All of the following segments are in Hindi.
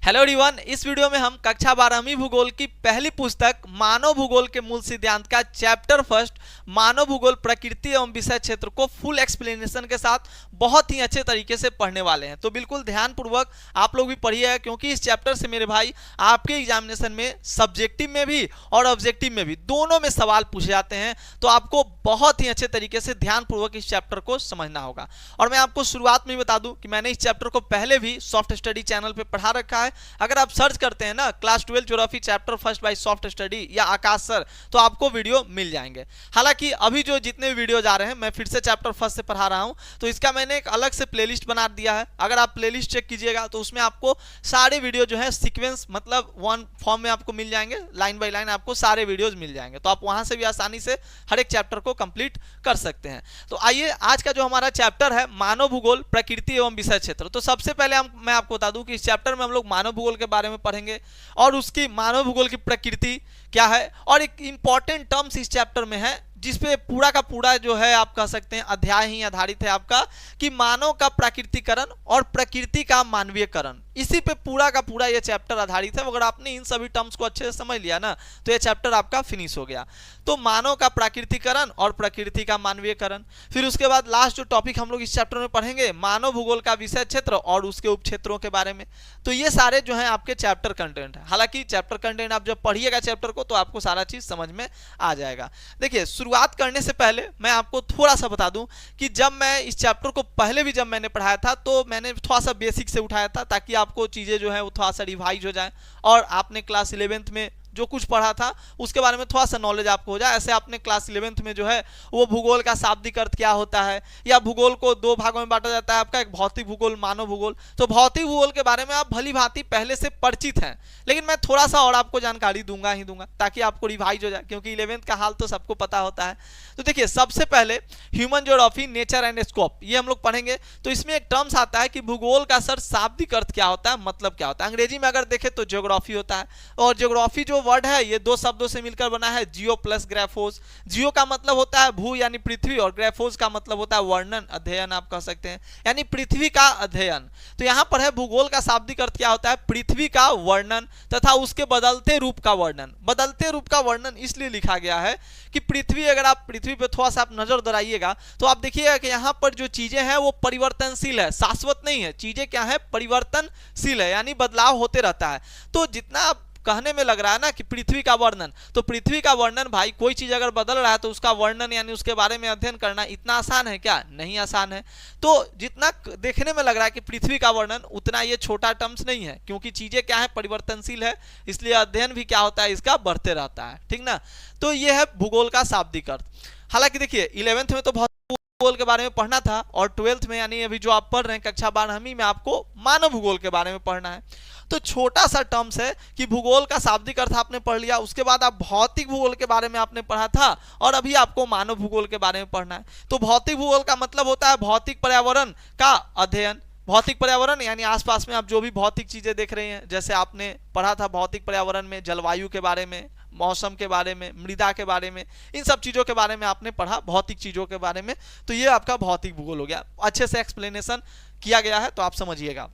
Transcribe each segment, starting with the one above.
हेलो एवरीवन, इस वीडियो में हम कक्षा 12वीं भूगोल की पहली पुस्तक मानव भूगोल के मूल सिद्धांत का चैप्टर फर्स्ट मानव भूगोल प्रकृति एवं विषय क्षेत्र को फुल एक्सप्लेनेशन के साथ बहुत ही अच्छे तरीके से पढ़ने वाले हैं। तो बिल्कुल ध्यानपूर्वक आप लोग भी पढ़िएगा, क्योंकि इस चैप्टर से मेरे भाई आपके एग्जामिनेशन में सब्जेक्टिव में भी और ऑब्जेक्टिव में भी दोनों में सवाल पूछे जाते हैं। तो आपको बहुत ही अच्छे तरीके से ध्यानपूर्वक इस चैप्टर को समझना होगा। और मैं आपको शुरुआत में बता दूं कि मैंने इस चैप्टर को पहले भी सॉफ्ट स्टडी चैनल पर पढ़ा रखा है। अगर आप सर्च करते हैं ना class 12 geography chapter first by soft study या आकाश सर, तो आपको वीडियो मिल जाएंगे। हालांकि अभी जो जितने भी वीडियोज आ रहे हैं मैं फिर से चैप्टर फर्स्ट से पढ़ा रहा हूं, तो इसका मैंने एक अलग से प्लेलिस्ट बना दिया है। अगर आप प्लेलिस्ट चेक कीजिएगा तो उसमें आपको सारे वीडियो जो है सीक्वेंस मतलब वन फॉर्म में आपको मिल जाएंगे, लाइन बाय लाइन आपको सारे वीडियोज मिल जाएंगे। तो आप वहां से भी आसानी से हर एक चैप्टर को कंप्लीट कर सकते हैं। तो आइए आज का जो हमारा चैप्टर है मानव भूगोल प्रकृति एवं विषय क्षेत्र। तो सबसे पहले मैं आपको बता दूं कि इस चैप्टर में हम लोग मानव भूगोल के बारे में पढ़ेंगे और उसकी मानव भूगोल की प्रकृति क्या है, और एक इंपॉर्टेंट टर्म्स इस चैप्टर में है जिसपे पूरा का पूरा जो है आप कह सकते हैं अध्याय ही आधारित है आपका, कि मानव का प्राकृतिकरण और प्रकृति का मानवीयकरण। इसी पे पूरा का पूरा ये चैप्टर आधारित है। अगर आपने इन सभी टर्म्स को अच्छे से समझ लिया ना तो ये चैप्टर आपका फिनिश हो गया। तो मानव का प्राकृतिकरण और प्रकृति का मानवीयकरण। फिर उसके बाद लास्ट जो टॉपिक हम लोग इस चैप्टर में पढ़ेंगे मानव भूगोल का विषय क्षेत्र और उसके उपक्षेत्रों के बारे में। तो ये सारे जो है आपके चैप्टर कंटेंट है। हालांकि चैप्टर कंटेंट आप जब पढ़िएगा चैप्टर को तो आपको सारा चीज समझ में आ जाएगा। देखिए, शुरुआत करने से पहले मैं आपको थोड़ा सा बता दूं कि जब मैं इस चैप्टर को पहले भी जब मैंने पढ़ाया था तो मैंने थोड़ा सा बेसिक से उठाया था, ताकि आपको चीजें जो है वो थोड़ा सा रिवाइज हो जाए और आपने क्लास 11th में जो कुछ पढ़ा था उसके बारे में थोड़ा सा नॉलेज आपको हो जाए। ऐसे आपने क्लास 11th में जो है वो भूगोल का शाब्दिक अर्थ क्या होता है, या भूगोल को दो भागों में बांटा जाता है आपका, एक भौतिक भूगोल, मानव भूगोल। तो भौतिक भूगोल के बारे में आप भली भांति पहले से परिचित हैं, लेकिन मैं थोड़ा सा और आपको जानकारी दूंगा ही दूंगा ताकि आपको रिवाइज हो जाए, क्योंकि 11th का हाल तो सबको पता होता है। तो देखिए, सबसे पहले human geography nature and scope ये हम लोग पढ़ेंगे। तो इसमें एक टर्म्स आता है कि भूगोल का सर शाब्दिक अर्थ क्या होता है, मतलब क्या होता है। अंग्रेजी में अगर देखें तो ज्योग्राफी होता है, और ज्योग्राफी जो वर्ड है ये दो शब्दों से मिलकर बना है, जियो प्लस ग्राफोस। जियो का मतलब होता है भू यानी पृथ्वी, और ग्राफोस का मतलब होता है वर्णन, अध्ययन आप कह सकते हैं, यानी पृथ्वी का अध्ययन। तो यहां पर है भूगोल का शाब्दिक अर्थ क्या होता है, पृथ्वी का वर्णन तथा उसके बदलते रूप का वर्णन। बदलते रूप का वर्णन इसलिए लिखा गया है कि पृथ्वी, अगर आप पृथ्वी पे थोड़ा सा आप नजर दौड़ाइएगा तो आप देखिएगा कि यहां पर जो चीजें हैं वो परिवर्तनशील है, शाश्वत नहीं है। चीजें क्या है, परिवर्तनशील है, यानी बदलाव होते रहता है। तो जितना कहने में लग रहा है ना कि पृथ्वी का वर्णन, तो पृथ्वी का वर्णन भाई, कोई चीज अगर बदल रहा है तो उसका वर्णन यानी उसके बारे में अध्ययन करना इतना आसान है क्या, नहीं आसान है। तो जितना देखने में लग रहा है कि पृथ्वी का वर्णन, उतना ये छोटा टर्म्स नहीं है, क्योंकि चीजें क्या है, परिवर्तनशील है, इसलिए अध्ययन भी क्या होता है इसका, बढ़ते रहता है, ठीक ना। तो ये है भूगोल का शाब्दिक अर्थ। हालांकि देखिए 11th में तो बहुत भूगोल के बारे में पढ़ना था, और 12th में यानी अभी जो आप पढ़ रहे हैं कक्षा 12वीं में आपको मानव भूगोल के बारे में पढ़ना है। तो छोटा सा टर्म्स है कि भूगोल का शाब्दिक अर्थ आपने पढ़ लिया, उसके बाद आप भौतिक भूगोल के बारे में आपने पढ़ा था, और अभी आपको मानव भूगोल के बारे में पढ़ना है। तो भौतिक भूगोल का मतलब होता है भौतिक पर्यावरण का अध्ययन। भौतिक पर्यावरण यानी आसपास में आप जो भी भौतिक चीजें देख रहे हैं, जैसे आपने पढ़ा था भौतिक पर्यावरण में जलवायु के बारे में, मौसम के बारे में, मृदा के बारे में, इन सब चीजों के बारे में आपने पढ़ा, भौतिक चीजों के बारे में। तो ये आपका भौतिक भूगोल हो गया, अच्छे से एक्सप्लेनेशन किया गया है, तो आप समझिएगा।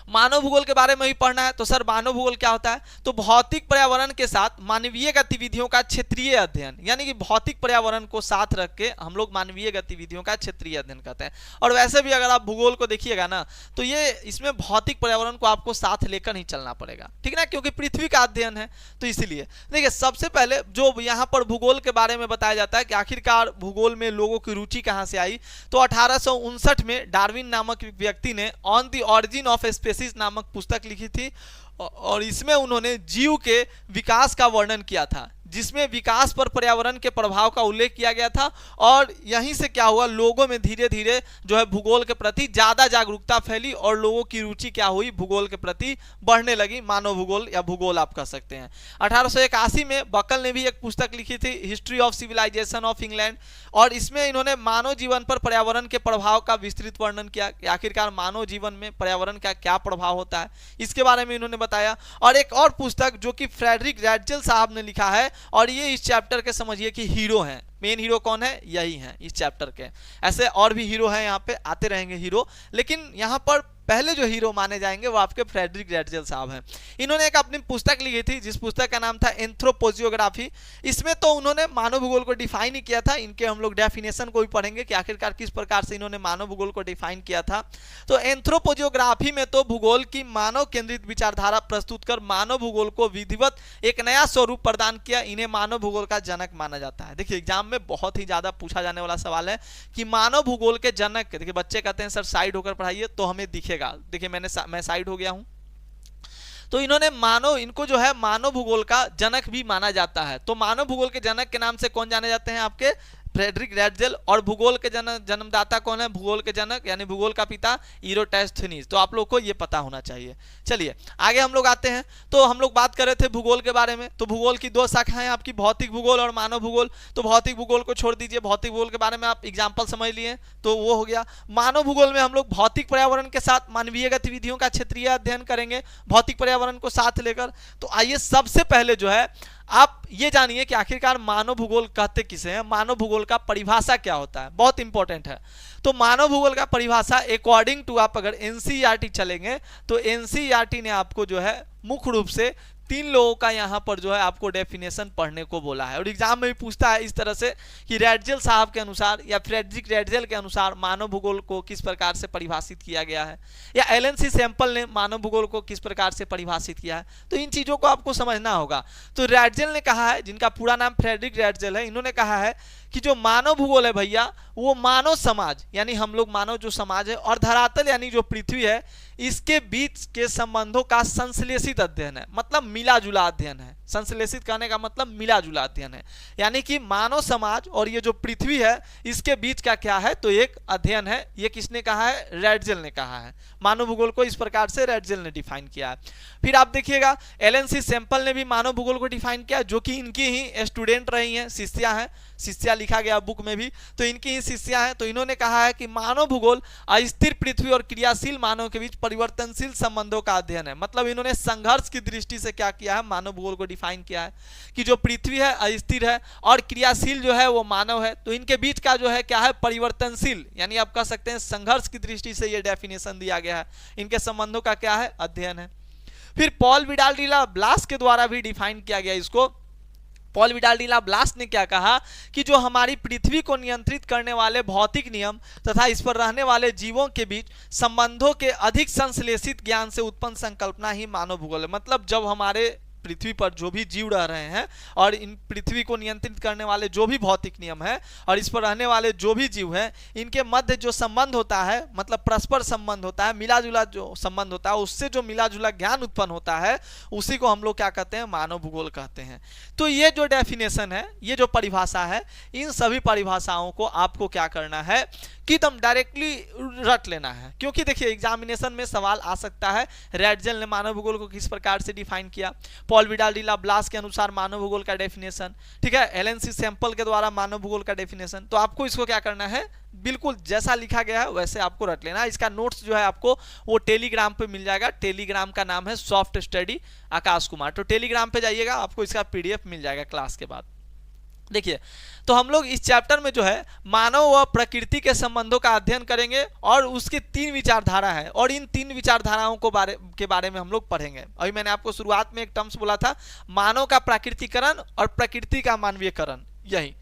मानव भूगोल के बारे में भी पढ़ना है। तो सर मानव भूगोल क्या होता है, तो भौतिक पर्यावरण के साथ मानवीय गतिविधियों का क्षेत्रीय अध्ययन, यानी कि भौतिक पर्यावरण को साथ रख के हम लोग मानवीय गतिविधियों का क्षेत्रीय अध्ययन करते हैं। और वैसे भी अगर आप भूगोल को देखिएगा ना तो ये इसमें भौतिक पर्यावरण को आपको साथ लेकर ही चलना पड़ेगा, ठीक ना, क्योंकि पृथ्वी का अध्ययन है। तो इसलिए देखिए, सबसे पहले जो यहाँ पर भूगोल के बारे में बताया जाता है कि आखिरकार भूगोल में लोगों की रुचि कहाँ से आई, तो 1859 में डार्विन नामक व्यक्ति ने on the origin of species नामक पुस्तक लिखी थी, और इसमें उन्होंने जीव के विकास का वर्णन किया था, जिसमें विकास पर पर्यावरण के प्रभाव का उल्लेख किया गया था। और यहीं से क्या हुआ, लोगों में धीरे धीरे जो है भूगोल के प्रति ज्यादा जागरूकता फैली और लोगों की रुचि क्या हुई, भूगोल के प्रति बढ़ने लगी। मानव भूगोल या भूगोल आप कह सकते हैं। 1881 में बकल ने भी एक पुस्तक लिखी थी, history of civilization of England, और इसमें इन्होंने मानव जीवन पर पर्यावरण के प्रभाव का विस्तृत वर्णन किया कि आखिरकार मानव जीवन में पर्यावरण का क्या प्रभाव होता है, इसके बारे में इन्होंने बताया। और एक और पुस्तक जो कि फ्रेडरिक रैडजेल साहब ने लिखा है, और ये इस चैप्टर के समझिए कि हीरो हैं, मेन हीरो कौन है, यही हैं इस चैप्टर के। ऐसे और भी हीरो हैं, यहाँ पे आते रहेंगे हीरो, लेकिन यहाँ पर पहले जो हीरो माने जाएंगे वो आपके फ्रेडरिक रैटजेल साहब हैं। इन्होंने एक अपनी पुस्तक लिखी थी जिस पुस्तक का नाम था एंथ्रोपोजियोग्राफी। इसमें तो उन्होंने मानव भूगोल को डिफाइन ही किया था, इनके हम लोग डेफिनेशन को भी पढ़ेंगे कि आखिरकार किस प्रकार से इन्होंने मानव भूगोल को डिफाइन किया था। तो एंथ्रोपोजियोग्राफी में तो भूगोल की मानव केंद्रित विचारधारा प्रस्तुत कर मानव भूगोल को विधिवत एक नया स्वरूप प्रदान किया। इन्हें मानव भूगोल का जनक माना जाता है। देखिए एग्जाम में बहुत ही ज्यादा पूछा जाने वाला सवाल है कि मानव भूगोल के जनक, देखिए बच्चे कहते हैं सर साइड होकर पढ़ाइए तो हमें दिखेगा। देखिए मैं साइड हो गया हूं। तो इन्होंने इनको जो है मानव भूगोल का जनक भी माना जाता है। तो मानव भूगोल के जनक के नाम से कौन जाने जाते हैं? आपके फ्रेडरिक रैटजेल। और भूगोल के जन्मदाता कौन है? भूगोल के जनक यानी भूगोल का पिता इरोस्थेनीज। तो आप लोग को ये पता होना चाहिए। चलिए आगे हम लोग आते हैं। तो हम लोग बात कर रहे थे भूगोल के बारे में। तो भूगोल की दो शाखाएं आपकी, भौतिक भूगोल और मानव भूगोल। तो भौतिक भूगोल को छोड़ दीजिए, भौतिक भूगोल के बारे में आप एग्जाम्पल समझ लिए तो वो हो गया। मानव भूगोल में हम लोग भौतिक पर्यावरण के साथ मानवीय गतिविधियों का क्षेत्रीय अध्ययन करेंगे, भौतिक पर्यावरण को साथ लेकर। तो आइए सबसे पहले जो है आप ये जानिए कि आखिरकार मानव भूगोल कहते किसे हैं, मानव भूगोल का परिभाषा क्या होता है, बहुत इंपॉर्टेंट है। तो मानव भूगोल का परिभाषा अकॉर्डिंग टू, आप अगर एनसीईआरटी चलेंगे तो एनसीईआरटी ने आपको जो है मुख्य रूप से 3 लोगों का यहाँ पर जो है आपको डेफिनेशन पढ़ने को बोला है। और एग्जाम में भी पूछता है इस तरह से कि रैटजेल साहब के अनुसार या फ्रेडरिक रैटजेल के अनुसार मानव भूगोल को किस प्रकार से परिभाषित किया गया है, या एलन सी सैंपल ने मानव भूगोल को किस प्रकार से परिभाषित किया है। तो इन चीज़ों को आपको समझना होगा। तो रैटजेल ने कहा है, जिनका पूरा नाम फ्रेडरिक रैटजेल है, इन्होंने कहा है कि जो मानव भूगोल है भैया वो मानव समाज यानी हम लोग मानव जो समाज है और धरातल यानी जो पृथ्वी है इसके बीच के संबंधों का संश्लेषित अध्ययन है, मतलब मिला जुला अध्ययन है। संश्लेषित करने का मतलब मिला जुला अध्ययन है, यानी कि मानव समाज और ये जो पृथ्वी है इसके बीच का क्या है तो एक अध्ययन है। ये किसने कहा है? रैटजेल ने कहा है। मानव भूगोल को इस प्रकार से रैटजेल ने डिफाइन किया है। फिर आप देखिएगा एलन सी सैंपल ने भी मानव भूगोल को डिफाइन किया, जो कि इनकी ही स्टूडेंट रही हैं, शिष्या हैं, शिष्या लिखा गया बुक में भी, तो इनकी ही शिष्या हैं। तो इन्होंने कहा है कि मानव भूगोल अस्थिर पृथ्वी और क्रियाशील मानव के बीच परिवर्तनशील संबंधों का अध्ययन है। मतलब इन्होंने संघर्ष की दृष्टि से क्या किया है, मानव भूगोल को डिफाइन किया है कि जो पृथ्वी है अस्थिर है और क्रियाशील जो है वो मानव है, तो इनके बीच का जो है क्या है परिवर्तनशील, यानी आप कह सकते हैं संघर्ष की दृष्टि से ये डेफिनेशन दिया गया है। इनके संबंधों का क्या है? अध्ययन है। फिर पॉल विडाल डी ला ब्लास के द्वारा भी डिफाइन किया गया इसको। पॉल विडाल डी ला ब्लास ने क्या कहा कि जो हमारी पृथ्वी को नियंत्रित करने वाले भौतिक नियम तथा इस पर रहने वाले जीवों के बीच संबंधों के अधिक संश्लेषित ज्ञान से उत्पन्न संकल्पना ही मानव भूगोल है। मतलब जब हमारे पृथ्वी पर जो भी जीव रह रहे हैं और इन पृथ्वी को नियंत्रित करने वाले जो भी भौतिक नियम है और इस पर रहने वाले जो भी जीव हैं, इनके मध्य जो संबंध होता है, मतलब परस्पर संबंध होता है, मिला जुला जो संबंध होता है, उससे जो मिला जुला ज्ञान उत्पन्न होता है उसी को हम लोग क्या कहते हैं? मानव भूगोल कहते हैं। तो ये जो डेफिनेशन है, ये जो परिभाषा है, इन सभी परिभाषाओं को आपको क्या करना है कि एकदम डायरेक्टली रट लेना है। क्योंकि देखिए एग्जामिनेशन में सवाल आ सकता है रैटजेल ने मानव भूगोल को किस प्रकार से डिफाइन किया, पॉल विडाल डी ला ब्लास के अनुसार मानव भूगोल का डेफिनेशन, ठीक है, एलन सी सैंपल के द्वारा मानव भूगोल का डेफिनेशन। तो आपको इसको क्या करना है, बिल्कुल जैसा लिखा गया है वैसे आपको रट लेना है। इसका नोट्स जो है आपको वो टेलीग्राम पे मिल जाएगा। टेलीग्राम का नाम है सॉफ्ट स्टडी आकाश कुमार। तो टेलीग्राम पे जाइएगा, आपको इसका पीडीएफ मिल जाएगा क्लास के बाद। देखिए तो हम लोग इस चैप्टर में जो है मानव व प्रकृति के संबंधों का अध्ययन करेंगे और उसकी 3 विचारधारा है और इन 3 विचारधाराओं के बारे में हम लोग पढ़ेंगे। अभी मैंने आपको शुरुआत में एक टर्म्स बोला था, मानव का प्राकृतिकरण और प्रकृति का मानवीयकरण। यही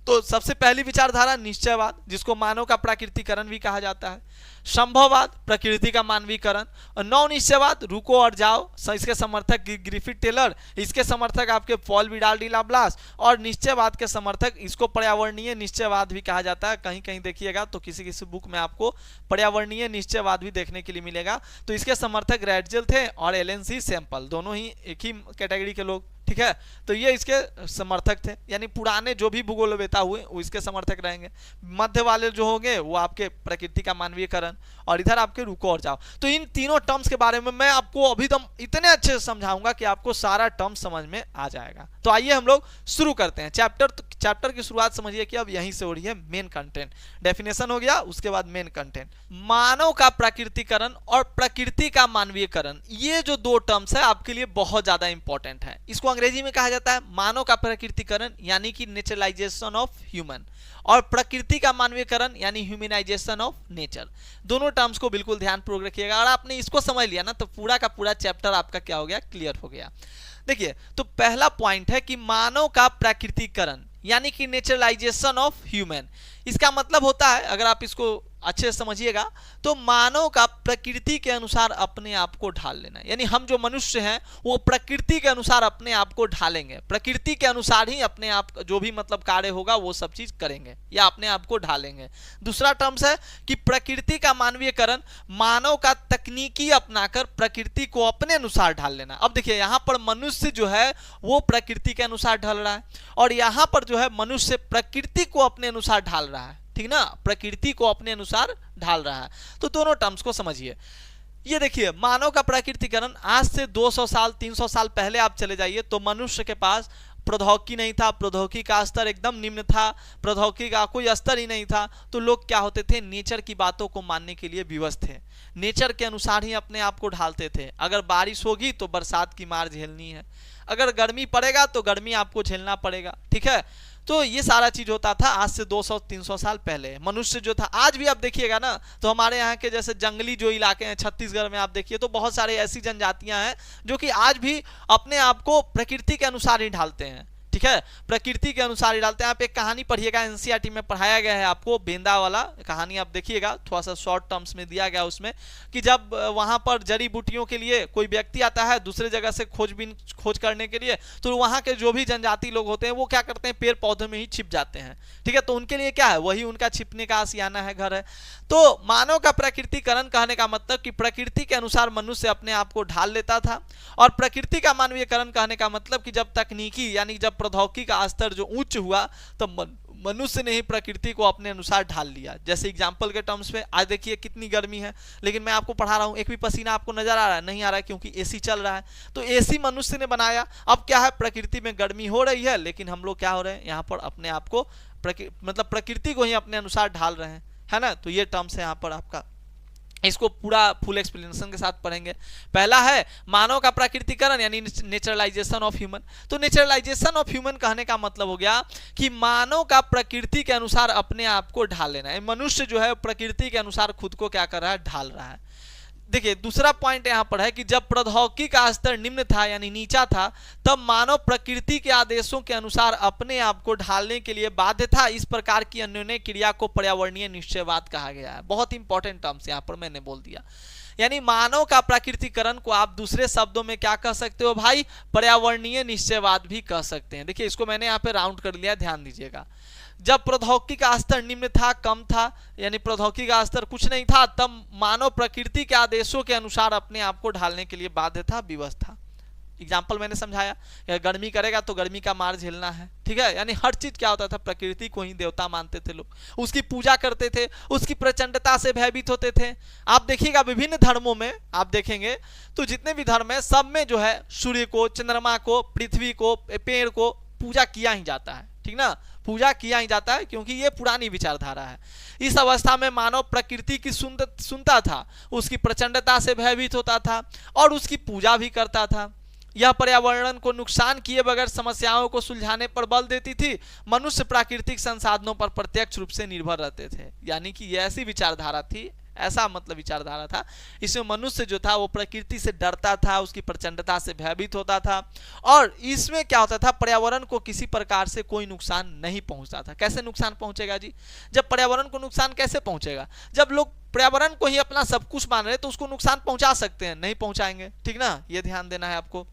तो सबसे पहली विचारधारा निश्चयवाद, जिसको मानव का प्राकृतिकरण भी कहा जाता है, संभववाद प्रकृति का मानवीकरण, और नव निश्चयवाद रुको और जाओ, इसके समर्थक ग्रिफिथ टेलर, इसके समर्थक आपके पॉल विडाल डी ला ब्लास, और निश्चयवाद के समर्थक इसको पर्यावरणीय निश्चयवाद भी कहा जाता है। कहीं कहीं देखिएगा तो किसी किसी बुक में आपको पर्यावरणीय निश्चयवाद भी देखने के लिए मिलेगा। तो इसके समर्थक रैटजेल थे और एलन सी सैंपल, दोनों ही एक ही कैटेगरी के लोग, ठीक है। तो ये इसके समर्थक थे, यानी पुराने जो भी भूगोलवेता हुए वो इसके समर्थक रहेंगे। मध्य वाले जो होंगे वो आपके प्रकृति का मानवीयकरण, और इधर आपके रुको और जाओ। तो इन तीनों टर्म्स के बारे में मैं आपको अभी तक इतने अच्छे से समझाऊंगा कि आपको सारा टर्म समझ में आ जाएगा। तो आइए हम लोग शुरू करते हैं। चैप्टर की शुरुआत समझिए कि अब यहीं से हो रही है मेन कंटेंट। डेफिनेशन हो गया, उसके बाद मेन कंटेंट। मानव का प्राकृतिकरण और प्रकृति का मानवीयकरण, ये जो 2 टर्म्स है आपके लिए बहुत ज्यादा इंपॉर्टेंट है। इसको अंग्रेजी में कहा जाता है मानव का प्रकृतिकरण यानी कि नेचुरलाइजेशन ऑफ ह्यूमन, और प्रकृति का मानवीयकरण यानी ह्यूमनाइजेशन ऑफ नेचर। दोनों टर्म्स को बिल्कुल ध्यानपूर्वक रखिएगा, और आपने इसको समझ लिया ना तो पूरा का पूरा चैप्टर आपका क्या हो गया, क्लियर हो गया। देखिए तो पहला पॉइंट है कि मानव का प्रकृतिकरण यानी कि नेचुरलाइजेशन ऑफ ह्यूमन। इसका मतलब होता है, अगर आप इसको अच्छे से समझिएगा, तो मानव का प्रकृति के अनुसार अपने आप को ढाल लेना, यानी हम जो मनुष्य हैं वो प्रकृति के अनुसार अपने आप को ढालेंगे, प्रकृति के अनुसार ही अपने आप जो भी मतलब कार्य होगा वो सब चीज करेंगे या अपने आप को ढालेंगे। दूसरा टर्म्स है कि प्रकृति का मानवीयकरण, मानव का तकनीकी अपनाकर प्रकृति को अपने अनुसार ढाल लेना। अब देखिए यहाँ पर मनुष्य जो है वो प्रकृति के अनुसार ढल रहा है, और यहाँ पर जो है मनुष्य प्रकृति को अपने अनुसार ढाल रहा है, ठीक ना, प्रकृति को अपने अनुसार ढाल रहा है। तो दोनों टर्म्स को समझिए। ये देखिए मानव का प्रकृतिकरण, आज से 200 साल 300 साल पहले आप चले जाइए तो मनुष्य के पास प्रौद्योगिकी नहीं था, प्रौद्योगिकी का स्तर एकदम निम्न था, प्रौद्योगिकी का कोई स्तर ही नहीं था। तो लोग क्या होते थे, नेचर की बातों को मानने के लिए विवश थे, नेचर के अनुसार ही अपने आप को ढालते थे। अगर बारिश होगी तो बरसात की मार झेलनी है, अगर गर्मी पड़ेगा तो गर्मी आपको झेलना पड़ेगा, ठीक है। तो ये सारा चीज होता था आज से 200-300 साल पहले। मनुष्य जो था, आज भी आप देखिएगा ना तो हमारे यहाँ के जैसे जंगली जो इलाके हैं छत्तीसगढ़ में आप देखिए तो बहुत सारे ऐसी जनजातियां हैं जो कि आज भी अपने आप को प्रकृति के अनुसार ही ढालते हैं, ठीक है, प्रकृति के अनुसार ही डालते हैं। आप एक कहानी पढ़िएगा, एनसीईआरटी में पढ़ाया गया है आपको, बेंदा वाला कहानी आप देखिएगा, थोड़ा सा शॉर्ट टर्म्स में दिया गया उसमें, कि जब वहां पर जड़ी बूटियों के लिए कोई व्यक्ति आता है दूसरे जगह से खोज करने के लिए, तो वहां के जो भी जनजाति लोग होते हैं वो क्या करते हैं, पेड़ पौधों में ही छिप जाते हैं, ठीक है। तो उनके लिए क्या है, वही उनका छिपने का आशियाना है, घर है। तो मानव का प्रकृतिकरण कहने का मतलब कि प्रकृति के अनुसार मनुष्य अपने आप को ढाल लेता था, और प्रकृति का मानवीयकरण कहने का मतलब कि जब तकनीकी यानी जब प्रौद्योगिकी का स्तर जो उच्च हुआ तो मनुष्य ने ही प्रकृति को अपने अनुसार ढाल लिया। जैसे एग्जांपल के टर्म्स में आज देखिए कितनी गर्मी है, लेकिन मैं आपको पढ़ा रहा हूं, एक भी पसीना आपको नजर आ रहा है, नहीं आ रहा है, क्योंकि एसी चल रहा है। तो एसी मनुष्य ने बनाया। अब क्या है, प्रकृति में गर्मी हो रही है, लेकिन हम लोग क्या हो रहे हैं, यहाँ पर अपने आप को मतलब प्रकृति को ही अपने अनुसार ढाल रहे हैं, है ना। तो ये टर्म्स है यहाँ पर आपका, इसको पूरा फुल एक्सप्लेनेशन के साथ पढ़ेंगे। पहला है मानव का प्रकृतिकरण यानी नेचुरलाइजेशन ऑफ ह्यूमन। तो नेचुरलाइजेशन ऑफ ह्यूमन कहने का मतलब हो गया कि मानव का प्रकृति के अनुसार अपने आप को ढाल लेना है। मनुष्य जो है प्रकृति के अनुसार खुद को क्या कर रहा है, ढाल रहा है। देखिए दूसरा पॉइंट यहां पर है कि जब प्रौद्योगिकी का स्तर निम्न था यानी नीचा था, तब मानव प्रकृति के आदेशों के अनुसार अपने आप को ढालने के लिए बाध्य था। इस प्रकार की अन्योन्य क्रिया को पर्यावरणीय निश्चयवाद कहा गया है। बहुत इंपॉर्टेंट टर्म्स यहां पर मैंने बोल दिया, यानी मानव का प्रकृतिकरण को आप दूसरे शब्दों में क्या कह सकते हो भाई, पर्यावरणीय निश्चयवाद भी कह सकते हैं। देखिए इसको मैंने यहाँ पे राउंड कर लिया, ध्यान दीजिएगा। जब प्रौद्योगिकी का स्तर निम्न था, कम था, यानी प्रौद्योगिकी का स्तर कुछ नहीं था, तब मानव प्रकृति के आदेशों के अनुसार अपने आप को ढालने के लिए बाध्य था, विवश था। एग्जाम्पल मैंने समझाया, गर्मी करेगा तो गर्मी का मार झेलना है, ठीक है। यानी हर चीज क्या होता था, प्रकृति को ही देवता मानते थे लोग, उसकी पूजा करते थे, उसकी प्रचंडता से भयभीत होते थे। आप देखिएगा विभिन्न धर्मों में आप देखेंगे तो जितने भी धर्म है सब में जो है सूर्य को, चंद्रमा को, पृथ्वी को, पेड़ को पूजा किया ही जाता है, ठीक ना, पूजा किया ही जाता है, क्योंकि ये पुरानी विचारधारा है। इस अवस्था में मानव प्रकृति की सुनता था, उसकी प्रचंडता से भयभीत होता था और उसकी पूजा भी करता था। यह पर्यावरण को नुकसान किए बगैर समस्याओं को सुलझाने पर बल देती थी। मनुष्य प्राकृतिक संसाधनों पर प्रत्यक्ष रूप से निर्भर रहते थे, यानी कि यह ऐसी विचारधारा थी, ऐसा मतलब विचारधारा था। इसमें मनुष्य जो था वो प्रकृति से डरता था, उसकी प्रचंडता से भयभीत होता था, और इसमें क्या होता था, पर्यावरण को किसी प्रकार से कोई नुकसान नहीं पहुंचता था। कैसे नुकसान पहुंचेगा जी, जब पर्यावरण को नुकसान कैसे पहुंचेगा, जब लोग पर्यावरण को ही अपना सब कुछ मान रहे तो उसको नुकसान पहुंचा सकते हैं, नहीं पहुंचाएंगे, ठीक ना, ये ध्यान देना है आपको।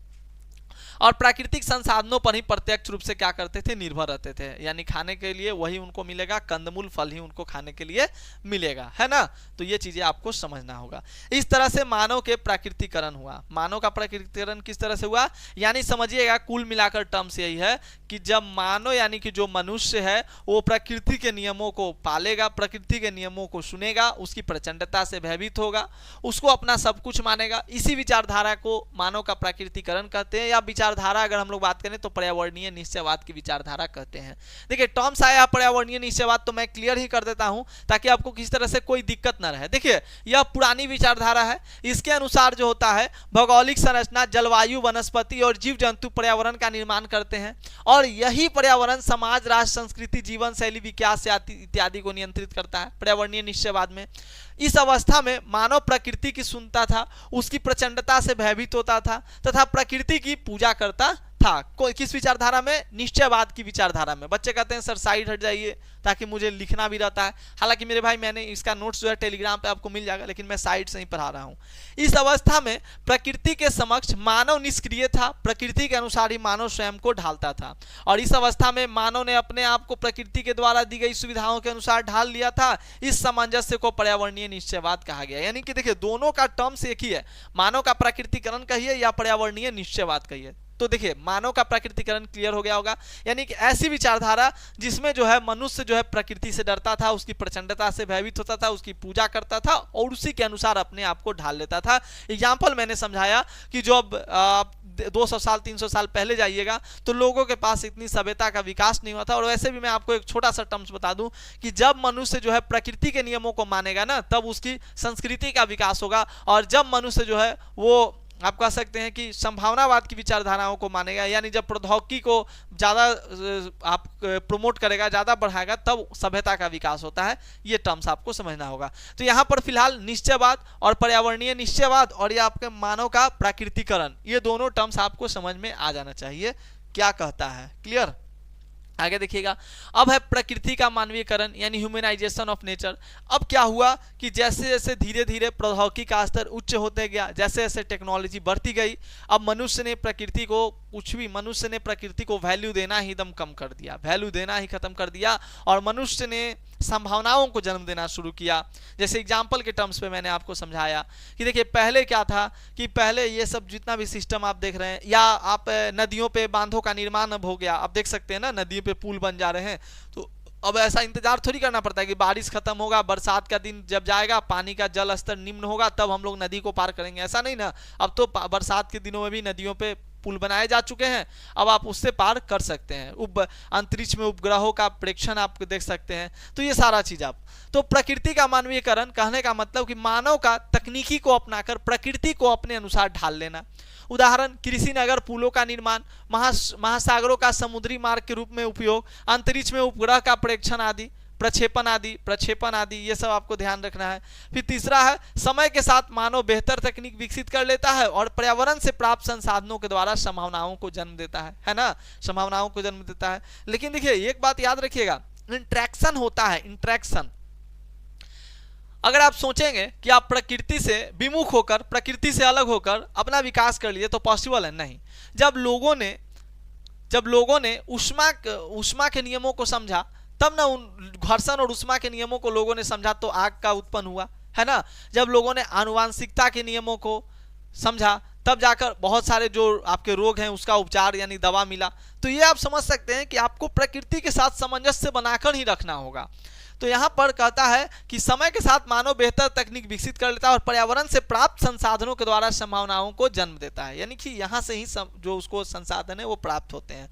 और प्राकृतिक संसाधनों पर ही प्रत्यक्ष रूप से क्या करते थे, निर्भर रहते थे, यानी खाने के लिए वही उनको मिलेगा, कंदमूल फल ही उनको खाने के लिए मिलेगा, है ना। तो ये चीजें आपको समझना होगा। इस तरह से मानव के प्राकृतिकरण हुआ। मानव का प्राकृतिकरण किस तरह से हुआ, यानी समझिएगा कुल मिलाकर टर्म्स यही है कि जब मानव यानी कि जो मनुष्य है वो प्रकृति के नियमों को पालेगा, प्रकृति के नियमों को सुनेगा, उसकी प्रचंडता से भयभीत होगा, उसको अपना सब कुछ मानेगा, इसी विचारधारा को मानव का प्राकृतिकरण कहते हैं, या विचार विचारधारा अगर हम लोग बात करें तो पर्यावरणीय निश्चयवाद की विचारधारा कहते हैं। देखिए टर्म्स आया पर्यावरणीय निश्चयवाद, तो मैं क्लियर ही कर देता हूं ताकि आपको किसी तरह से कोई दिक्कत न रहे। देखिए यह पुरानी विचारधारा है, इसके अनुसार जो होता है भौगोलिक संरचना, जलवायु, वनस्पति और जीव जंतु पर्यावरण का निर्माण करते हैं और यही पर्यावरण समाज, राष्ट्र, संस्कृति, जीवन शैली, विकास इत्यादि को नियंत्रित करता है। पर्यावरणीय निश्चयवाद में इस अवस्था में मानव प्रकृति की सुनता था, उसकी प्रचंडता से भयभीत होता था तथा प्रकृति की पूजा करता था। किस विचारधारा में? निश्चयवाद की विचारधारा में। बच्चे कहते हैं सर साइड हट जाइए ताकि मुझे लिखना भी रहता है। हालांकि मेरे भाई मैंने इसका नोट्स जो है टेलीग्राम पे आपको मिल जाएगा, लेकिन मैं साइड से ही पढ़ा रहा हूं। इस अवस्था में प्रकृति के समक्ष मानव निष्क्रिय था, प्रकृति के अनुसार ही मानव स्वयं को ढालता था और इस अवस्था में मानव ने अपने आप को प्रकृति के द्वारा दी गई सुविधाओं के अनुसार ढाल लिया था। इस सामंजस्य को पर्यावरणीय निश्चयवाद कहा गया। यानी कि देखिए दोनों का टर्म्स एक ही है, मानव का प्राकृतिकरण कहिए या पर्यावरणीय निश्चयवाद कहिए। तो देखिए मानव का प्राकृतिकरण क्लियर हो गया होगा, यानी कि ऐसी विचारधारा जिसमें जो है मनुष्य जो है प्रकृति से डरता था, उसकी प्रचंडता से भयभीत होता था, उसकी पूजा करता था और उसी के अनुसार अपने आप को ढाल लेता था। एग्जाम्पल मैंने समझाया कि जो अब 200 साल 300 साल पहले जाइएगा तो लोगों के पास इतनी सभ्यता का विकास नहीं हुआ था। और वैसे भी मैं आपको एक छोटा सा टर्म्स बता दूं कि जब मनुष्य जो है प्रकृति के नियमों को मानेगा ना, तब उसकी संस्कृति का विकास होगा और जब मनुष्य जो है वो आप कह सकते हैं कि संभावनावाद की विचारधाराओं को मानेगा, यानी जब प्रौद्योगिकी को ज़्यादा आप प्रमोट करेगा, ज़्यादा बढ़ाएगा, तब सभ्यता का विकास होता है। ये टर्म्स आपको समझना होगा। तो यहाँ पर फिलहाल निश्चयवाद और पर्यावरणीय निश्चयवाद और ये आपके मानव का प्राकृतिकरण, ये दोनों टर्म्स आपको समझ में आ जाना चाहिए क्या कहता है। क्लियर? आगे देखिएगा, अब है प्रकृति का मानवीयकरण यानी ह्यूमनाइजेशन ऑफ नेचर। अब क्या हुआ कि जैसे जैसे धीरे धीरे प्रौद्योगिकी का स्तर उच्च होते गया, जैसे जैसे टेक्नोलॉजी बढ़ती गई, अब मनुष्य ने प्रकृति को वैल्यू देना ही एकदम कम कर दिया, वैल्यू देना ही खत्म कर दिया और मनुष्य ने संभावनाओं को जन्म देना शुरू किया। जैसे एग्जाम्पल के टर्म्स पे मैंने आपको समझाया कि देखिए पहले क्या था कि पहले ये सब जितना भी सिस्टम आप देख रहे हैं, या आप नदियों पे बांधों का निर्माण अब हो गया, आप देख सकते हैं ना नदियों पे पुल बन जा रहे हैं। तो अब ऐसा इंतजार थोड़ी करना पड़ता है कि बारिश खत्म होगा, बरसात का दिन जब जाएगा, पानी का जल स्तर निम्न होगा, तब हम लोग नदी को पार करेंगे, ऐसा नहीं ना। अब तो बरसात के दिनों में भी नदियों पे पुल बनाए जा चुके हैं, अब आप उससे पार कर सकते हैं। अंतरिक्ष में उपग्रहों का प्रेक्षण आप देख सकते हैं। तो ये सारा चीज आप, तो प्रकृति का मानवीयकरण कहने का मतलब कि मानव का तकनीकी को अपनाकर प्रकृति को अपने अनुसार ढाल लेना। उदाहरण, कृषि नगर, पुलों का निर्माण, महासागरों का समुद्री मार्ग के रूप में उपयोग, अंतरिक्ष में उपग्रह का प्रेक्षण आदि, प्रक्षेपण आदि, ये सब आपको ध्यान रखना है। फिर तीसरा है, समय के साथ मानव बेहतर तकनीक विकसित कर लेता है और पर्यावरण से प्राप्त संसाधनों के द्वारा संभावनाओं को जन्म देता है ना, संभावनाओं को जन्म देता है। लेकिन देखिए एक बात याद रखिएगा, इंट्रैक्शन होता है, इंट्रैक्शन। अगर आप सोचेंगे कि आप प्रकृति से विमुख होकर, प्रकृति से अलग होकर अपना विकास कर लिए तो पॉसिबल है नहीं। जब लोगों ने ऊष्मा के नियमों को समझा, तब ना उन घर्षण और ऊष्मा के नियमों को लोगों ने समझा तो आग का उत्पन्न हुआ, है ना। जब लोगों ने आनुवांशिकता के नियमों को समझा, तब जाकर बहुत सारे जो आपके रोग हैं उसका उपचार यानी दवा मिला। तो ये आप समझ सकते हैं कि आपको प्रकृति के साथ सामंजस्य बनाकर ही रखना होगा। तो यहाँ पर कहता है कि समय के साथ मानव बेहतर तकनीक विकसित कर लेता है और पर्यावरण से प्राप्त संसाधनों के द्वारा संभावनाओं को जन्म देता है, यानी कि यहाँ से ही जो उसको संसाधन है वो प्राप्त होते हैं।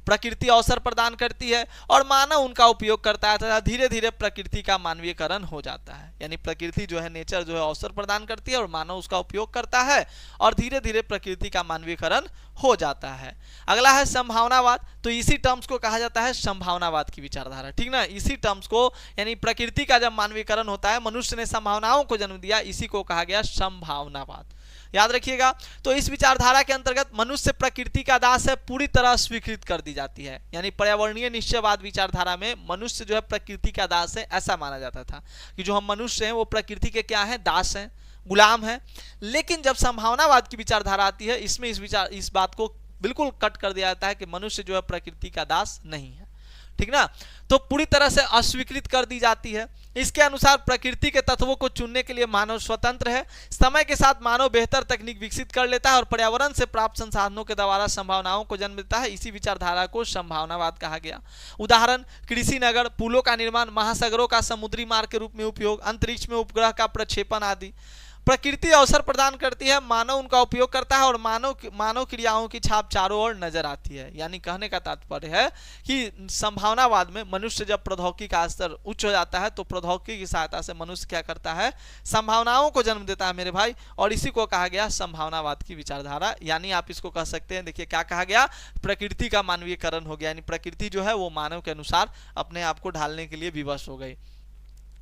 प्रकृति अवसर प्रदान करती है और मानव उनका उपयोग करता है तथा धीरे धीरे प्रकृति का मानवीयकरण हो जाता है। यानी प्रकृति जो है, नेचर जो है अवसर प्रदान करती है और मानव उसका उपयोग करता है और धीरे धीरे प्रकृति का मानवीयकरण हो जाता है। अगला है संभावनावाद। तो इसी टर्म्स को कहा जाता है संभावनावाद की विचारधारा, ठीक ना। इसी टर्म्स को यानी प्रकृति का जब मानवीयकरण होता है, मनुष्य ने संभावनाओं को जन्म दिया, इसी को कहा गया संभावनावाद। याद रखिएगा। तो इस विचारधारा के अंतर्गत मनुष्य प्रकृति का दास है पूरी तरह स्वीकृत कर दी जाती है। यानी पर्यावरणीय निश्चयवाद विचारधारा में मनुष्य जो है प्रकृति का दास है, ऐसा माना जाता था कि जो हम मनुष्य हैं वो प्रकृति के क्या हैं, दास हैं, गुलाम हैं। लेकिन जब संभावनावाद की विचारधारा आती है, इसमें इस बात को बिल्कुल कट कर दिया जाता है कि मनुष्य जो है प्रकृति का दास नहीं है, ठीक ना। तो पूरी तरह से अस्वीकृत कर दी जाती है। इसके अनुसार प्रकृति के तत्वों को चुनने के लिए मानव स्वतंत्र है। समय के साथ मानव बेहतर तकनीक विकसित कर लेता है और पर्यावरण से प्राप्त संसाधनों के द्वारा संभावनाओं को जन्म देता है। इसी विचारधारा को संभावनावाद कहा गया। उदाहरण, कृषि नगर, पुलों का निर्माण, महासागरों का समुद्री मार्ग के रूप में उपयोग, अंतरिक्ष में उपग्रह का प्रक्षेपण आदि। प्रकृति अवसर प्रदान करती है, मानव उनका उपयोग करता है और मानव क्रियाओं की छाप चारों ओर नजर आती है। यानी कहने का तात्पर्य है कि संभावनावाद में मनुष्य जब प्रौद्योगिकी का स्तर उच्च हो जाता है तो प्रौद्योगिकी की सहायता से मनुष्य क्या करता है, संभावनाओं को जन्म देता है मेरे भाई, और इसी को कहा गया संभावनावाद की विचारधारा। यानी आप इसको कह सकते हैं, देखिए क्या कहा गया, प्रकृति का मानवीयकरण हो गया, यानी प्रकृति जो है वो मानव के अनुसार अपने आप को ढालने के लिए विवश हो गई।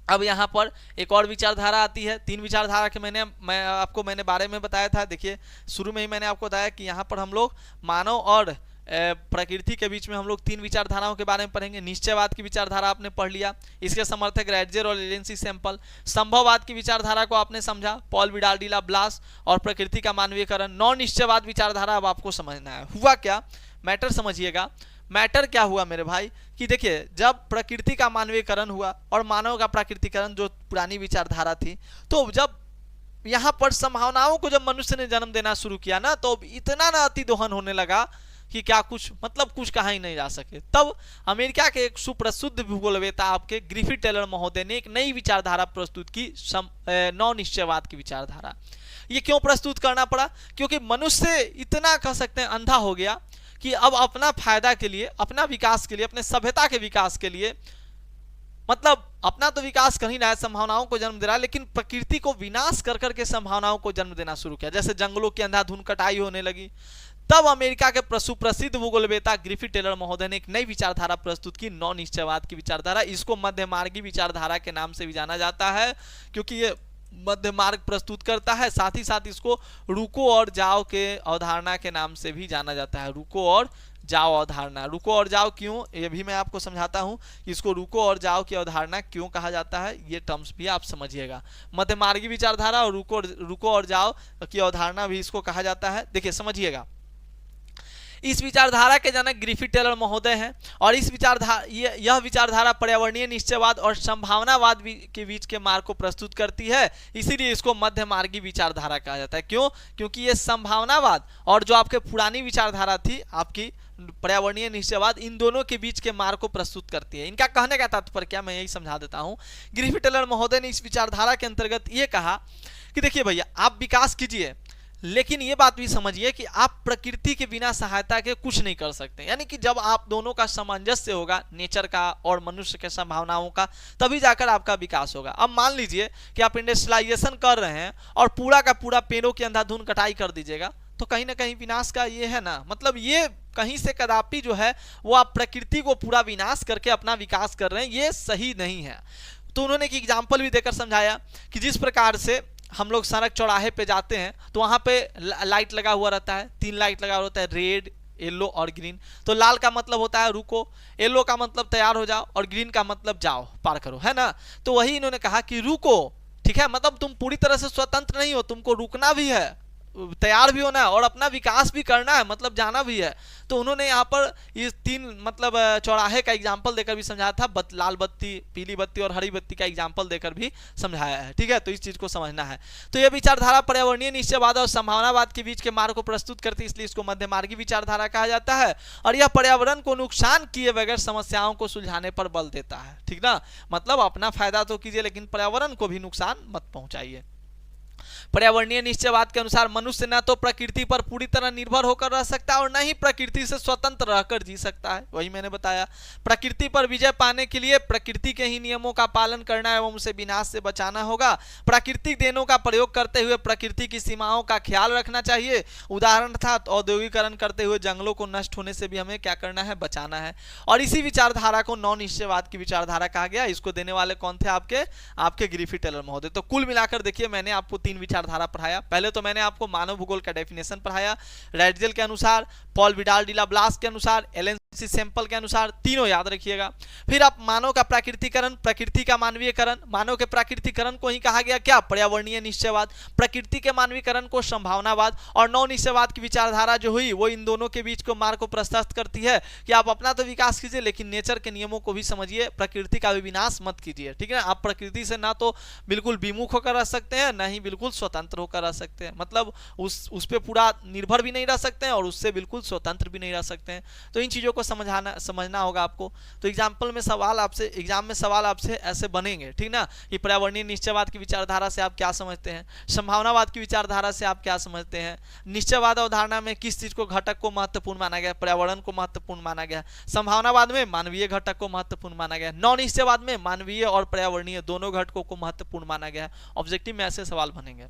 अब यहाँ पर एक और विचारधारा आती है। तीन विचारधारा के मैंने बारे में बताया था। देखिए शुरू में ही मैंने आपको बताया कि यहाँ पर हम लोग मानव और प्रकृति के बीच में हम लोग तीन विचारधाराओं के बारे में पढ़ेंगे। निश्चयवाद की विचारधारा आपने पढ़ लिया, इसके समर्थक रैटजेर और एलेंसी सैंपल। संभववाद की विचारधारा को आपने समझा, पॉल विडाल डी ला ब्लास और प्रकृति का मानवीयकरण। नॉन निश्चयवाद विचारधारा अब आपको समझना है। हुआ क्या, मैटर समझिएगा। मैटर क्या हुआ मेरे भाई कि देखिए जब प्रकृति का मानवीयकरण हुआ और मानव का प्राकृतिकरण जो पुरानी विचारधारा थी, तो जब यहाँ पर संभावनाओं को जब मनुष्य ने जन्म देना शुरू किया ना, तो इतना ना अतिदोहन होने लगा कि क्या कुछ कहा ही नहीं जा सके। तब अमेरिका के एक सुप्रसिद्ध भूगोलवेता आपके ग्रिफिथ टेलर महोदय ने एक नई विचारधारा प्रस्तुत की, नौ निश्चयवाद की विचारधारा। ये क्यों प्रस्तुत करना पड़ा, क्योंकि मनुष्य इतना कह सकते हैं अंधा हो गया कि अब अपना फायदा के लिए, अपना विकास के लिए, अपने सभ्यता के विकास के लिए, अपना तो विकास कर ही रहा है, संभावनाओं को जन्म दे रहा है, लेकिन प्रकृति को विनाश कर करके संभावनाओं को जन्म देना शुरू किया। जैसे जंगलों की अंधाधुंध कटाई होने लगी। तब अमेरिका के सुप्रसिद्ध भूगोलवेता ग्रिफिथ टेलर महोदय ने एक नई विचारधारा प्रस्तुत की, नौ निश्चयवाद की विचारधारा। इसको मध्यमार्गी विचारधारा के नाम से भी जाना जाता है, क्योंकि ये मध्य मार्ग प्रस्तुत करता है। साथ ही साथ इसको रुको और जाओ के अवधारणा के नाम से भी जाना जाता है। रुको और जाओ अवधारणा। रुको और जाओ क्यों, ये भी मैं आपको समझाता हूँ। इसको रुको और जाओ की अवधारणा क्यों कहा जाता है, ये टर्म्स भी आप समझिएगा। मध्यमार्गी विचारधारा और रुको और जाओ की अवधारणा भी इसको कहा जाता है। देखिए समझिएगा, इस विचारधारा के जनक ग्रिफिथ टेलर महोदय हैं और यह विचारधारा पर्यावरणीय निश्चयवाद और संभावनावाद के बीच के मार्ग को प्रस्तुत करती है, इसीलिए इसको मध्यमार्गी विचारधारा कहा जाता है। क्यों, क्योंकि ये संभावनावाद और जो आपके पुरानी विचारधारा थी आपकी पर्यावरणीय निश्चयवाद, इन दोनों के बीच के मार्ग को प्रस्तुत करती है। इनका कहने का तात्पर्य क्या, मैं यही समझा देता हूँ। ग्रिफिथ टेलर महोदय ने इस विचारधारा के अंतर्गत ये कहा कि देखिए भैया, आप विकास कीजिए, लेकिन ये बात भी समझिए कि आप प्रकृति के बिना सहायता के कुछ नहीं कर सकते। यानी कि जब आप दोनों का सामंजस्य होगा, नेचर का और मनुष्य के संभावनाओं का, तभी जाकर आपका विकास होगा। अब मान लीजिए कि आप इंडस्ट्रियलाइजेशन कर रहे हैं और पूरा का पूरा पेड़ों की अंधाधुंध कटाई कर दीजिएगा, तो कहीं ना कहीं विनाश का ये है ना, ये कहीं से कदापि जो है वो आप प्रकृति को पूरा विनाश करके अपना विकास कर रहे हैं, ये सही नहीं है। तो उन्होंने एक एग्जाम्पल भी देकर समझाया कि जिस प्रकार से हम लोग सड़क चौराहे पे जाते हैं तो वहाँ पे लाइट लगा हुआ रहता है, 3 लाइट लगा हुआ रहता है, रेड, येलो और ग्रीन। तो लाल का मतलब होता है रुको, येलो का मतलब तैयार हो जाओ और ग्रीन का मतलब जाओ, पार करो, है ना। तो वही इन्होंने कहा कि रुको, ठीक है, तुम पूरी तरह से स्वतंत्र नहीं हो, तुमको रुकना भी है, तैयार भी होना है और अपना विकास भी करना है, जाना भी है। तो उन्होंने यहाँ पर ये 3 चौराहे का एग्जाम्पल देकर भी समझाया था, लाल बत्ती, पीली बत्ती और हरी बत्ती का एग्जाम्पल देकर भी समझाया है। ठीक है, तो इस चीज को समझना है। तो यह विचारधारा पर्यावरणीय निश्चयवाद और संभावनावाद के बीच के मार्ग को प्रस्तुत करती है, इसलिए इसको मध्यमार्गी विचारधारा कहा जाता है। और यह पर्यावरण को नुकसान किए बगैर समस्याओं को सुलझाने पर बल देता है। ठीक ना, अपना फायदा तो कीजिए लेकिन पर्यावरण को भी नुकसान मत पहुंचाइए। पर्यावरणीय निश्चयवाद के अनुसार मनुष्य न तो प्रकृति पर पूरी तरह निर्भर होकर रह सकता है और न ही प्रकृति से स्वतंत्र रहकर जी सकता है। वही मैंने बताया, प्रकृति पर विजय पाने के लिए प्रकृति के ही नियमों का पालन करना एवं उसे विनाश से बचाना होगा। प्राकृतिक देनों का प्रयोग करते हुए प्रकृति की सीमाओं का ख्याल रखना चाहिए। उदाहरण था औद्योगिकरण करते हुए जंगलों को नष्ट होने से भी हमें क्या करना है, बचाना है। और इसी विचारधारा को नौ निश्चयवाद की विचारधारा कहा गया। इसको देने वाले कौन थे, आपके ग्रिफिथ टेलर महोदय। तो कुल मिलाकर देखिए, मैंने आपको 3 विचारधारा पढ़ाया। पहले तो मैंने आपको मानव भूगोल का डेफिनेशन पढ़ाया, रैटजेल के अनुसार, पॉल विडाल डी ला ब्लास के अनुसार, एलेंसी सैंपल के अनुसार, तीनों याद रखिएगा। फिर आप मानव का प्राकृतिकरण, प्रकृति का मानवीयकरण, मानव के प्राकृतिकरण को ही कहा गया क्या, पर्यावरणीय निश्चयवाद, प्रकृति के मानवीयकरण को संभावनावाद, और नौ निश्चयवाद की विचारधारा जो हुई वो इन दोनों के बीच को मार्ग को प्रशस्त करती है कि आप अपना तो विकास कीजिए लेकिन नेचर के नियमों को भी समझिए, प्रकृति का भी विनाश मत कीजिए। ठीक है, आप प्रकृति से ना तो बिल्कुल विमुख होकर रह सकते हैं, ना ही बिल्कुल स्वतंत्र होकर रह सकते हैं। उस पे पूरा निर्भर भी नहीं रह सकते हैं और उससे बिल्कुल स्वतंत्र भी नहीं रह सकते हैं। तो इन चीजों को को समझना होगा आपको। तो एग्जाम में सवाल आपसे ऐसे बनेंगे, ठीक ना, कि पर्यावरणीय निश्चयवाद की विचारधारा से आप क्या समझते हैं, संभावनावाद की विचारधारा से आप क्या समझते हैं, निश्चयवाद अवधारणा में किस चीज को घटक को महत्वपूर्ण माना गया, पर्यावरण को महत्वपूर्ण माना गया, संभावनावाद में मानवीय घटक को महत्वपूर्ण माना गया, नौ निश्चयवाद में मानवीय और पर्यावरणीय दोनों घटकों को महत्वपूर्ण माना गया। ऑब्जेक्टिव में ऐसे सवाल बनेंगे।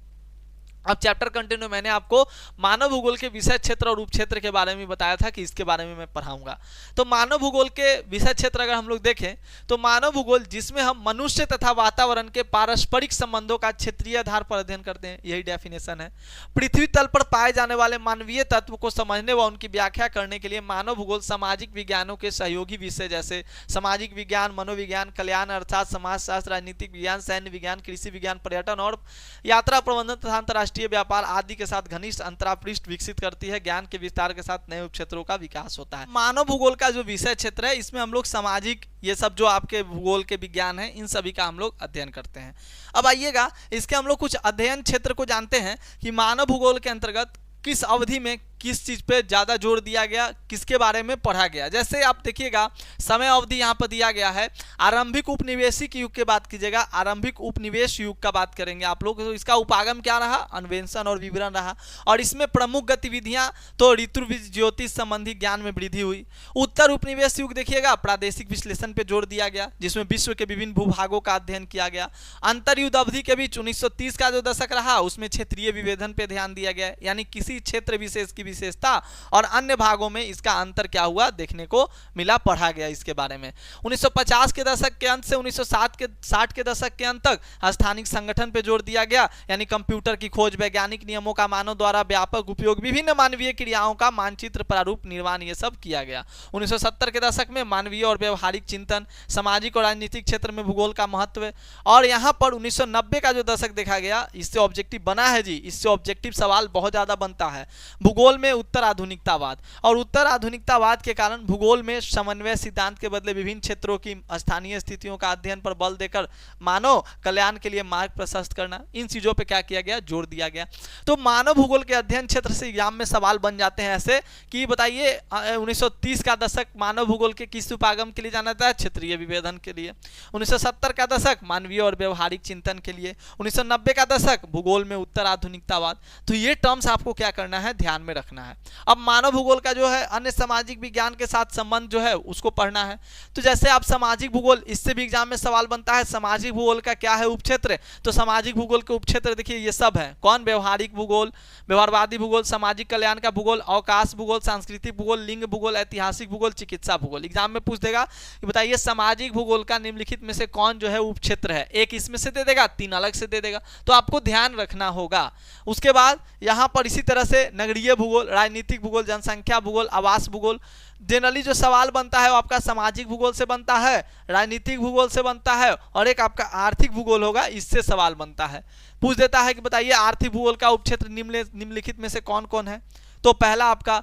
अब चैप्टर कंटिन्यू, मैंने आपको मानव भूगोल के विषय क्षेत्र और उपक्षेत्र के बारे में बताया था कि इसके बारे में मैं पढ़ाऊंगा। तो मानव भूगोल के विषय क्षेत्र अगर हम लोग देखें तो मानव भूगोल जिसमें हम मनुष्य तथा वातावरण के पारस्परिक संबंधों का क्षेत्रीय आधार पर अध्ययन करते हैं, यही डेफिनेशन है। पृथ्वी तल पर पाए जाने वाले मानवीय तत्व को समझने व उनकी व्याख्या करने के लिए मानव भूगोल सामाजिक विज्ञानों के सहयोगी विषय जैसे सामाजिक विज्ञान, मनोविज्ञान, कल्याण अर्थात समाजशास्त्र, राजनीतिक विज्ञान, सैन्य विज्ञान, कृषि विज्ञान, पर्यटन और यात्रा प्रबंधन तथा अंतर्राष्ट्रीय व्यापार आदि के साथ घनिष्ठ अंतरापृष्ठ विकसित करती है। ज्ञान के विस्तार के साथ नए उपक्षेत्रों का विकास होता है। मानव भूगोल का जो विषय क्षेत्र है इसमें हम लोग सामाजिक, ये सब जो आपके भूगोल के विज्ञान है, इन सभी का हम लोग अध्ययन करते हैं। अब आइएगा इसके हम लोग कुछ अध्ययन क्षेत्र को जानते हैं कि मानव भूगोल के अंतर्गत किस अवधि में किस चीज पे ज्यादा जोर दिया गया, किसके बारे में पढ़ा गया। जैसे आप देखिएगा समय अवधि यहाँ पर दिया गया है, आरंभिक उपनिवेशिक युग की बात कीजिएगा, आरंभिक उपनिवेश युग का बात करेंगे आप लोग। तो इसका उपागम क्या रहा, अन्वेषण और विवरण रहा, और इसमें प्रमुख गतिविधियां तो ऋतु ज्योतिष संबंधी ज्ञान में वृद्धि हुई। उत्तर उपनिवेश युग देखिएगा, प्रादेशिक विश्लेषण पे जोर दिया गया जिसमें विश्व के विभिन्न भूभागों का अध्ययन किया गया। अंतर्युद्ध अवधि के बीच 1930 का जो दशक रहा उसमें क्षेत्रीय विभेदन पे ध्यान दिया गया, यानी किसी क्षेत्र विशेष की विशेषता और अन्य भागों में इसका अंतर क्या हुआ देखने को मिला, पढ़ा गया इसके बारे में। 1950 के दशक के अंत से 1960 के दशक के अंत तक स्थानिक संगठन पे जोर दिया गया, यानी कंप्यूटर की खोज, वैज्ञानिक नियमों का मानव द्वारा व्यापक उपयोग, विभिन्न मानवीय क्रियाओं का मानचित्र प्रारूप निर्माण, ये सब किया गया। 1970 के दशक में मानवीय और व्यवहारिक चिंतन, सामाजिक और राजनीतिक क्षेत्र में भूगोल का महत्व। और यहाँ पर 1990 का जो दशक देखा गया, इससे ऑब्जेक्टिव बना है जी, इससे ऑब्जेक्टिव सवाल बहुत ज्यादा बनता है। भूगोल में उत्तर आधुनिकतावाद, और उत्तर आधुनिकतावाद के कारण भूगोल में समन्वय सिद्धांत के बदले विभिन्न क्षेत्रों की स्थानीय स्थितियों का अध्ययन पर बल देकर मानव कल्याण के लिए मार्ग प्रशस्त करना, इन चीजों पे क्या किया गया, जोर दिया गया। तो मानव भूगोल के अध्ययन क्षेत्र से एग्जाम में सवाल बन जाते हैं ऐसे कि बताइए 1930 का दशक मानव भूगोल के किस उपागम के लिए जाना जाता है, क्षेत्रीय विभेदन के लिए। 1970 का दशक मानवीय और व्यवहारिक चिंतन के लिए। 1990 का दशक भूगोल में उत्तर आधुनिकतावाद। तो ये टर्म्स आपको क्या करना है, ध्यान में रखना है। अब मानव भूगोल का जो है अन्य सामाजिक विज्ञान के साथ संबंध जो है उसको पढ़ना है। तो जैसे आप सामाजिक भूगोल, इससे भी एग्जाम में सवाल बनता है, सामाजिक भूगोल का क्या है उपक्षेत्र। तो सामाजिक भूगोल के उपक्षेत्र देखिए ये सब है, कौन, व्यवहारिक भूगोल, व्यवहारवादी भूगोल, सामाजिक कल्याण का भूगोल, अवकाश भूगोल, सांस्कृतिक भूगोल, लिंग भूगोल, ऐतिहासिक भूगोल, चिकित्सा भूगोल। एग्जाम में पूछ देगा कि बताइए सामाजिक भूगोल का निम्नलिखित में से कौन जो है उपक्षेत्र है, एक इसमें से दे देगा, तीन अलग से दे देगा, तो आपको ध्यान रखना होगा। उसके बाद यहाँ पर इसी तरह से नगरीय भूगोल, राजनीतिक भूगोल, जनसंख्या भूगोल, आवास भूगोल। जनरली जो सवाल बनता है वो आपका सामाजिक भूगोल से बनता है, राजनीतिक भूगोल से बनता है, और एक आपका आर्थिक भूगोल होगा, इससे सवाल बनता है। पूछ देता है कि बताइए आर्थिक भूगोल का उपक्षेत्र निम्नलिखित में से कौन कौन है। तो पहला आपका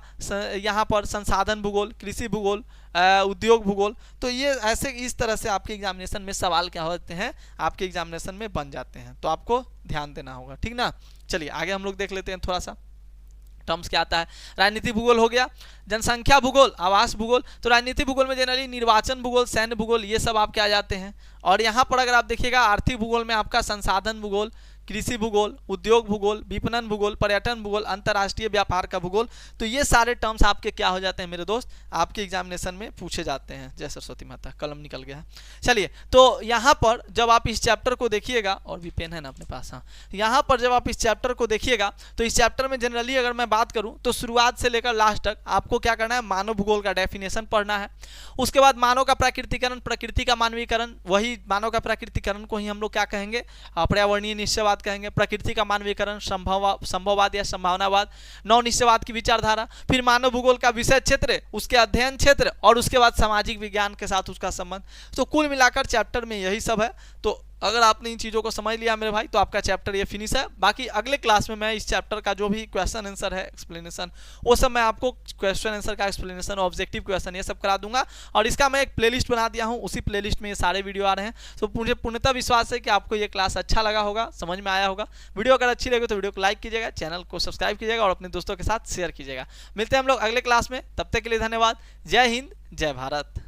यहाँ पर संसाधन भूगोल, कृषि भूगोल, उद्योग भूगोल। तो ये ऐसे इस तरह से आपके एग्जामिनेशन में सवाल क्या होते हैं, आपके एग्जामिनेशन में बन जाते हैं, तो आपको ध्यान देना होगा, ठीक ना। चलिए आगे हम लोग देख लेते हैं थोड़ा सा टर्म्स क्या आता है। राजनीतिक भूगोल हो गया, जनसंख्या भूगोल, आवास भूगोल। तो राजनीतिक भूगोल में जनरली निर्वाचन भूगोल, सैन्य भूगोल, ये सब आपके आ जाते हैं। और यहाँ पर अगर आप देखिएगा आर्थिक भूगोल में आपका संसाधन भूगोल, कृषि भूगोल, उद्योग भूगोल, विपणन भूगोल, पर्यटन भूगोल, अंतर्राष्ट्रीय व्यापार का भूगोल। तो ये सारे टर्म्स आपके क्या हो जाते हैं मेरे दोस्त, आपके एग्जामिनेशन में पूछे जाते हैं। जय सरस्वती माता, कलम निकल गया है। चलिए तो यहाँ पर जब आप इस चैप्टर को देखिएगा, और भी पेन है ना अपने पास, हाँ, यहाँ पर जब आप इस चैप्टर को देखिएगा तो इस चैप्टर में जनरली अगर मैं बात करूँ तो शुरुआत से लेकर लास्ट तक आपको क्या करना है, मानव भूगोल का डेफिनेशन पढ़ना है। उसके बाद मानव का प्राकृतिकरण, प्रकृति का मानवीकरण, वही मानव का प्राकृतिकरण को ही हम लोग क्या कहेंगे, पर्यावरणीय निश्चयवाद कहेंगे। प्रकृति का मानवीकरण, संभववाद या संभावनावाद, नौ निश्चयवाद की विचारधारा, फिर मानव भूगोल का विषय क्षेत्र, उसके अध्ययन क्षेत्र, और उसके बाद सामाजिक विज्ञान के साथ उसका संबंध। तो कुल मिलाकर चैप्टर में यही सब है। तो अगर आपने इन चीज़ों को समझ लिया मेरे भाई तो आपका चैप्टर ये फिनिश है। बाकी अगले क्लास में मैं इस चैप्टर का जो भी क्वेश्चन आंसर है, एक्सप्लेनेशन, वो सब मैं आपको क्वेश्चन आंसर का एक्सप्लेनेशन, ऑब्जेक्टिव क्वेश्चन, ये सब करा दूंगा। और इसका मैं एक प्लेलिस्ट बना दिया हूँ, उसी प्लेलिस्ट में ये सारे वीडियो आ रहे हैं। तो मुझे पूर्णतः विश्वास है कि आपको ये क्लास अच्छा लगा होगा, समझ में आया होगा। वीडियो अगर अच्छी लगे तो वीडियो को लाइक कीजिएगा, चैनल को सब्सक्राइब कीजिएगा और अपने दोस्तों के साथ शेयर कीजिएगा। मिलते हैं हम लोग अगले क्लास में, तब तक के लिए धन्यवाद। जय हिंद, जय भारत।